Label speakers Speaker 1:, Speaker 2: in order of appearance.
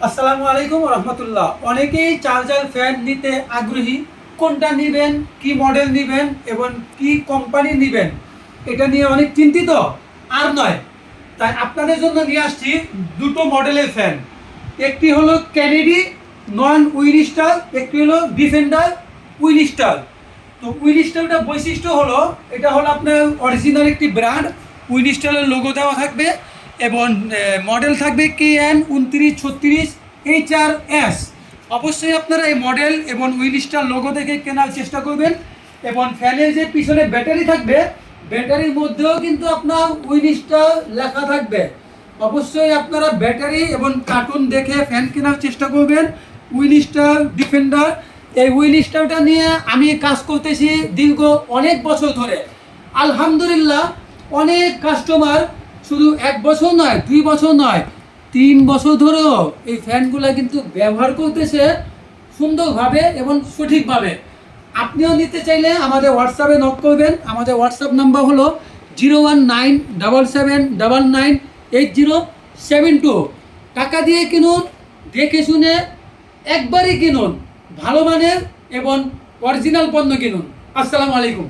Speaker 1: আসসালামু আলাইকুম রহমতুল্লাহ। অনেকেই চার্জার ফ্যান নিতে আগ্রহী। কোনটা নেবেন, কি মডেল নেবেন এবং কি কোম্পানি নেবেন, এটা নিয়ে অনেক চিন্তিত আর নয়। তাই আপনাদের জন্য নিয়ে আসছি দুটো মডেলের ফ্যান। একটি হলো ক্যানেডি নন উইনস্টার, একটি হলো ডিফেন্ডার উইনস্টার। তো উইনস্টারটা বৈশিষ্ট্য হলো, এটা হলো আপনার অরিজিনাল একটি ব্র্যান্ড। উইনস্টারের লোগো দেওয়া থাকবে এবং মডেল থাকবে KN 2936HR S। অবশ্যই আপনারা এই মডেল এবং উইনস্টার লোগো দেখে কেনার চেষ্টা করবেন। এবং ফ্যানের যে পিছনে ব্যাটারি থাকবে, ব্যাটারির মধ্যেও কিন্তু আপনার উইনস্টার লেখা থাকবে। অবশ্যই আপনারা ব্যাটারি এবং কার্টুন দেখে ফ্যান কেনার চেষ্টা করবেন। উইনস্টার ডিফেন্ডার, এই উইনস্টারটা নিয়ে আমি কাজ করতেছি দীর্ঘ অনেক বছর ধরে। আলহামদুলিল্লাহ, অনেক কাস্টমার শুধু 1 বছর নয়, 2 বছর নয়, 3 বছর ধরেও এই ফ্যানগুলো কিন্তু ব্যবহার করতেছে সুন্দরভাবে এবং সঠিকভাবে। আপনিও নিতে চাইলে আমাদের হোয়াটসঅ্যাপে নক করবেন। আমাদের হোয়াটসঅ্যাপ নাম্বার হলো 01977798072। টাকা দিয়ে কিনুন, দেখে শুনে একবারই কিনুন, ভালো মানের এবং অরিজিনাল পণ্য কিনুন। আসসালামু আলাইকুম।